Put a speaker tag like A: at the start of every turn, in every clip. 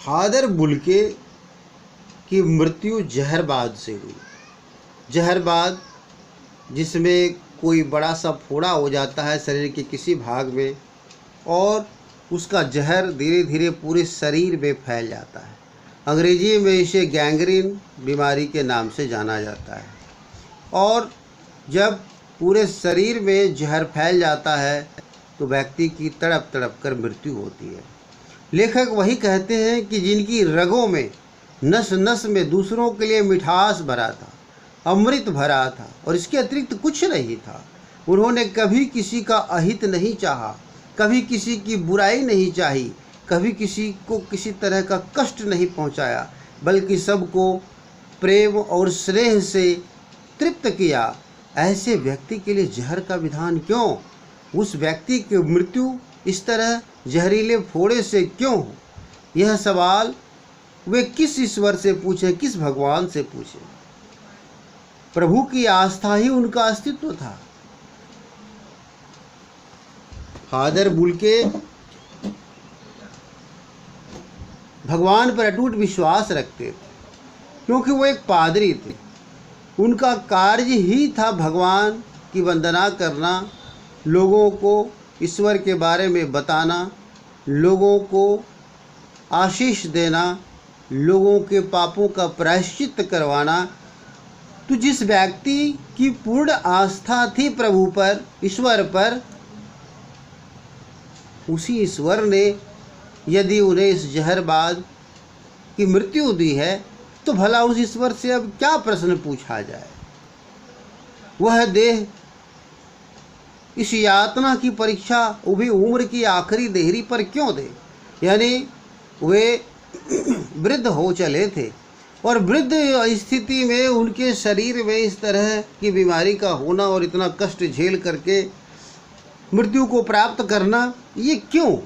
A: Father Bulcke की मृत्यु जहरबाद से हुई। जहरबाद जिसमें कोई बड़ा सा फोड़ा हो जाता है शरीर के किसी भाग में और उसका जहर धीरे धीरे पूरे शरीर में फैल जाता है। अंग्रेजी में इसे गैंग्रीन बीमारी के नाम से जाना जाता है। और जब पूरे शरीर में जहर फैल जाता है तो व्यक्ति की तड़प तड़प कर मृत्यु होती है। लेखक वही कहते हैं कि जिनकी रगों में नस नस में दूसरों के लिए मिठास भरा था, अमृत भरा था और इसके अतिरिक्त कुछ नहीं था। उन्होंने कभी किसी का अहित नहीं चाहा, कभी किसी की बुराई नहीं चाही, कभी किसी को किसी तरह का कष्ट नहीं पहुंचाया, बल्कि सबको प्रेम और स्नेह से तृप्त किया। ऐसे व्यक्ति के लिए जहर का विधान क्यों? उस व्यक्ति की मृत्यु इस तरह जहरीले फोड़े से क्यों हो? यह सवाल वे किस ईश्वर से पूछें, किस भगवान से पूछें? प्रभु की आस्था ही उनका अस्तित्व था। फादर बुल्के भगवान पर अटूट विश्वास रखते थे क्योंकि वो एक पादरी थे। उनका कार्य ही था भगवान की वंदना करना, लोगों को ईश्वर के बारे में बताना, लोगों को आशीष देना, लोगों के पापों का प्रायश्चित करवाना। तो जिस व्यक्ति की पूर्ण आस्था थी प्रभु पर, ईश्वर पर, उसी ईश्वर ने यदि उन्हें इस जहरबाद की मृत्यु दी है तो भला उस ईश्वर से अब क्या प्रश्न पूछा जाए? वह देह इस यातना की परीक्षा वो भी उम्र की आखिरी देहरी पर क्यों दे? यानी वे वृद्ध हो चले थे और वृद्ध स्थिति में उनके शरीर में इस तरह की बीमारी का होना और इतना कष्ट झेल करके मृत्यु को प्राप्त करना, ये क्यों?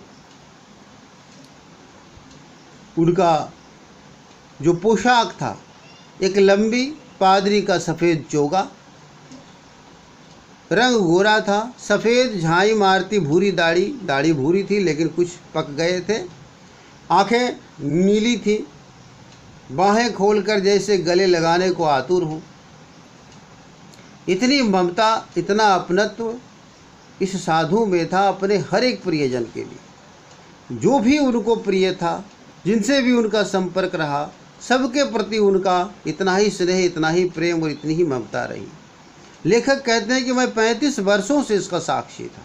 A: उनका जो पोशाक था, एक लंबी पादरी का सफ़ेद चोगा, रंग गोरा था, सफ़ेद झाई मारती भूरी दाढ़ी, दाढ़ी भूरी थी लेकिन कुछ पक गए थे, आंखें नीली थी, बाहें खोलकर जैसे गले लगाने को आतुर हों। इतनी ममता, इतना अपनत्व इस साधु में था अपने हर एक प्रियजन के लिए। जो भी उनको प्रिय था, जिनसे भी उनका संपर्क रहा, सबके प्रति उनका इतना ही स्नेह, इतना ही प्रेम और इतनी ही ममता रही। लेखक कहते हैं कि मैं 35 वर्षों से इसका साक्षी था,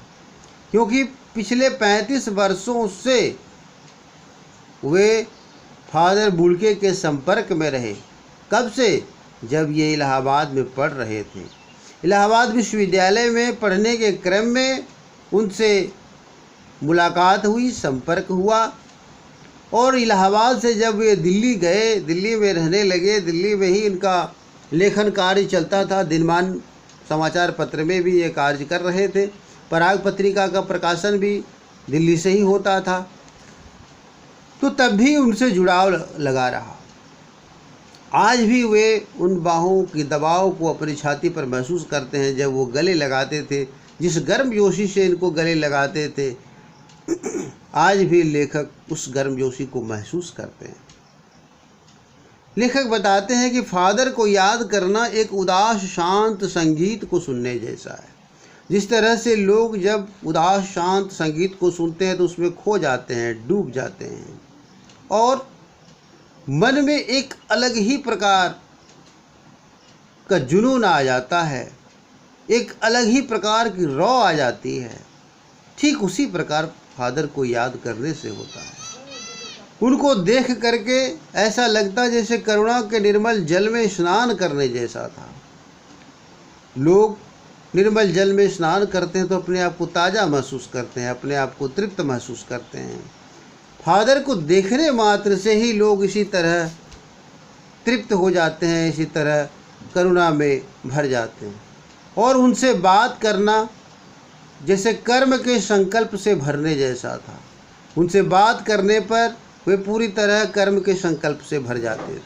A: क्योंकि पिछले 35 वर्षों से वे फादर बुल्के के संपर्क में रहे। कब से? जब ये इलाहाबाद में पढ़ रहे थे। इलाहाबाद विश्वविद्यालय में पढ़ने के क्रम में उनसे मुलाकात हुई, संपर्क हुआ और इलाहाबाद से जब वे दिल्ली गए, दिल्ली में रहने लगे, दिल्ली में ही इनका लेखन कार्य चलता था। दिनमान समाचार पत्र में भी ये कार्य कर रहे थे। पराग पत्रिका का प्रकाशन भी दिल्ली से ही होता था। तो तब भी उनसे जुड़ाव लगा रहा। आज भी वे उन बाहों की दबाव को अपनी छाती पर महसूस करते हैं जब वो गले लगाते थे, जिस गर्मजोशी से इनको गले लगाते थे। आज भी लेखक उस गर्मजोशी को महसूस करते हैं। लेखक बताते हैं कि फादर को याद करना एक उदास शांत संगीत को सुनने जैसा है। जिस तरह से लोग जब उदास शांत संगीत को सुनते हैं तो उसमें खो जाते हैं, डूब जाते हैं और मन में एक अलग ही प्रकार का जुनून आ जाता है, एक अलग ही प्रकार की रौ आ जाती है। ठीक उसी प्रकार फादर को याद करने से होता है। उनको देख करके ऐसा लगता जैसे करुणा के निर्मल जल में स्नान करने जैसा था। लोग निर्मल जल में स्नान करते हैं तो अपने आप को ताज़ा महसूस करते हैं, अपने आप को तृप्त महसूस करते हैं। फादर को देखने मात्र से ही लोग इसी तरह तृप्त हो जाते हैं, इसी तरह करुणा में भर जाते हैं। और उनसे बात करना जैसे कर्म के संकल्प से भरने जैसा था। उनसे बात करने पर वे पूरी तरह कर्म के संकल्प से भर जाते थे।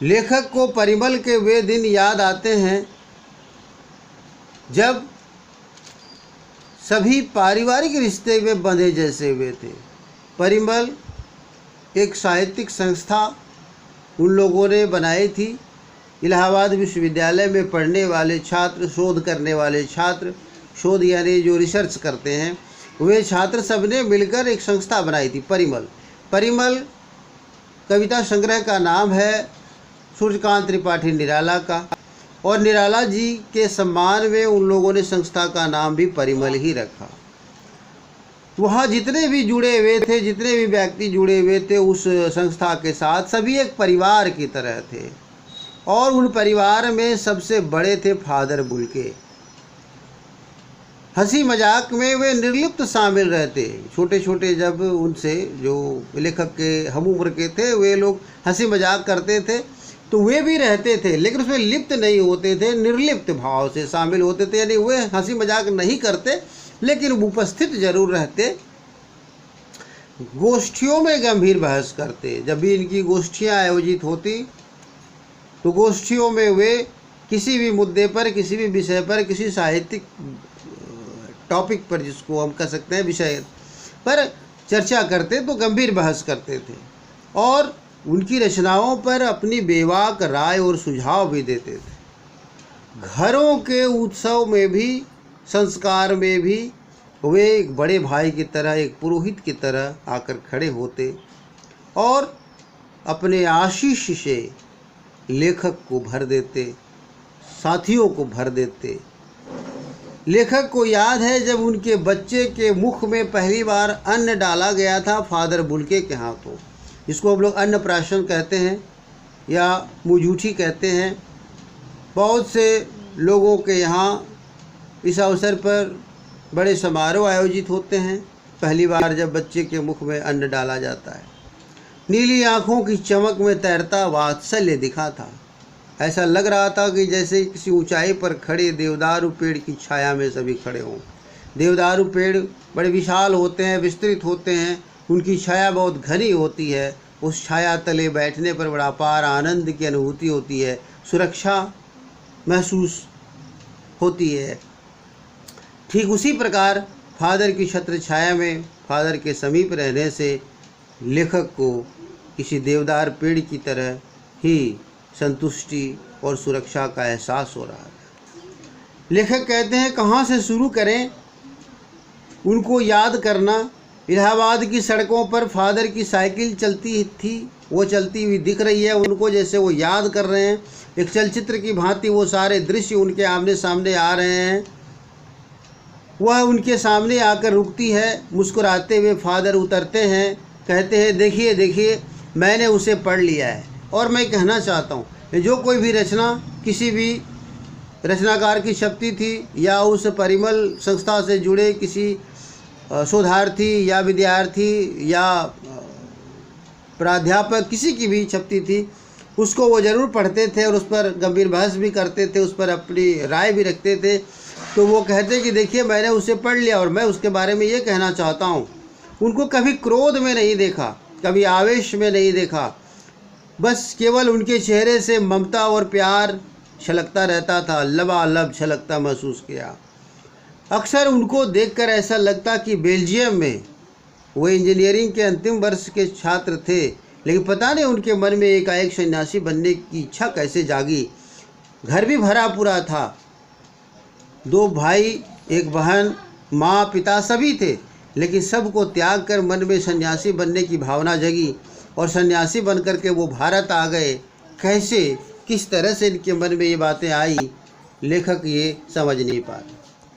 A: लेखक को परिमल के वे दिन याद आते हैं जब सभी पारिवारिक रिश्ते में बंधे जैसे हुए थे। परिमल एक साहित्यिक संस्था उन लोगों ने बनाई थी। इलाहाबाद विश्वविद्यालय में पढ़ने वाले छात्र, शोध करने वाले छात्र, शोध यानी जो रिसर्च करते हैं, वे छात्र सब ने मिलकर एक संस्था बनाई थी, परिमल। परिमल कविता संग्रह का नाम है सूर्यकांत त्रिपाठी निराला का, और निराला जी के सम्मान में उन लोगों ने संस्था का नाम भी परिमल ही रखा। वहाँ जितने भी जुड़े हुए थे, जितने भी व्यक्ति जुड़े हुए थे उस संस्था के साथ, सभी एक परिवार की तरह थे। और उन परिवार में सबसे बड़े थे फादर बुल्के। हंसी मजाक में वे निर्लिप्त शामिल रहते। छोटे छोटे जब उनसे जो लेखक के हम उम्र के थे, वे लोग हंसी मजाक करते थे तो वे भी रहते थे, लेकिन उसमें लिप्त नहीं होते थे, निर्लिप्त भाव से शामिल होते थे। यानी वे हंसी मजाक नहीं करते, लेकिन उपस्थित जरूर रहते। गोष्ठियों में गंभीर बहस करते। जब भी इनकी गोष्ठियाँ आयोजित होती तो गोष्ठियों में वे किसी भी मुद्दे पर, किसी भी विषय पर, किसी साहित्यिक टॉपिक पर, जिसको हम कह सकते हैं विषय पर चर्चा करते, तो गंभीर बहस करते थे और उनकी रचनाओं पर अपनी बेबाक राय और सुझाव भी देते थे। घरों के उत्सव में भी, संस्कार में भी वे एक बड़े भाई की तरह, एक पुरोहित की तरह आकर खड़े होते और अपने आशीष से लेखक को भर देते, साथियों को भर देते। लेखक को याद है जब उनके बच्चे के मुख में पहली बार अन्न डाला गया था फादर बुल्के के हाथों। इसको हम लोग अन्नप्राशन कहते हैं या मुंहझूठी कहते हैं। बहुत से लोगों के यहाँ इस अवसर पर बड़े समारोह आयोजित होते हैं पहली बार जब बच्चे के मुख में अन्न डाला जाता है। नीली आँखों की चमक में तैरता वात्सल्य दिखा था। ऐसा लग रहा था कि जैसे किसी ऊंचाई पर खड़े देवदारू पेड़ की छाया में सभी खड़े हों। देवदारू पेड़ बड़े विशाल होते हैं, विस्तृत होते हैं, उनकी छाया बहुत घनी होती है। उस छाया तले बैठने पर बड़ा अपार आनंद की अनुभूति होती है, सुरक्षा महसूस होती है। ठीक उसी प्रकार फादर की छत्र छाया में, फादर के समीप रहने से लेखक को किसी देवदार पेड़ की तरह ही संतुष्टि और सुरक्षा का एहसास हो रहा है। लेखक कहते हैं कहाँ से शुरू करें उनको याद करना। इलाहाबाद की सड़कों पर फादर की साइकिल चलती थी, वो चलती हुई दिख रही है उनको, जैसे वो याद कर रहे हैं। एक चलचित्र की भांति वो सारे दृश्य उनके आमने सामने आ रहे हैं। वह उनके सामने आकर रुकती है। मुस्कुराते हुए फादर उतरते हैं, कहते हैं देखिए देखिए मैंने उसे पढ़ लिया है। और मैं कहना चाहता हूँ जो कोई भी रचना किसी भी रचनाकार की छपती थी या उस परिमल संस्था से जुड़े किसी शोधार्थी या विद्यार्थी या प्राध्यापक किसी की भी छपती थी, उसको वो ज़रूर पढ़ते थे और उस पर गंभीर बहस भी करते थे, उस पर अपनी राय भी रखते थे। तो वो कहते कि देखिए मैंने उसे पढ़ लिया और मैं उसके बारे में ये कहना चाहता हूँ। उनको कभी क्रोध में नहीं देखा, कभी आवेश में नहीं देखा, बस केवल उनके चेहरे से ममता और प्यार छलकता रहता था, लबालब छलकता महसूस किया। अक्सर उनको देखकर ऐसा लगता कि बेल्जियम में वो इंजीनियरिंग के अंतिम वर्ष के छात्र थे, लेकिन पता नहीं उनके मन में एकाएक सन्यासी बनने की इच्छा कैसे जागी। घर भी भरा पूरा था, 2 भाई, 1 बहन, माँ, पिता सभी थे, लेकिन सबको त्याग कर मन में सन्यासी बनने की भावना जगी और सन्यासी बनकर के वो भारत आ गए। कैसे, किस तरह से इनके मन में ये बातें आई, लेखक ये समझ नहीं पाते।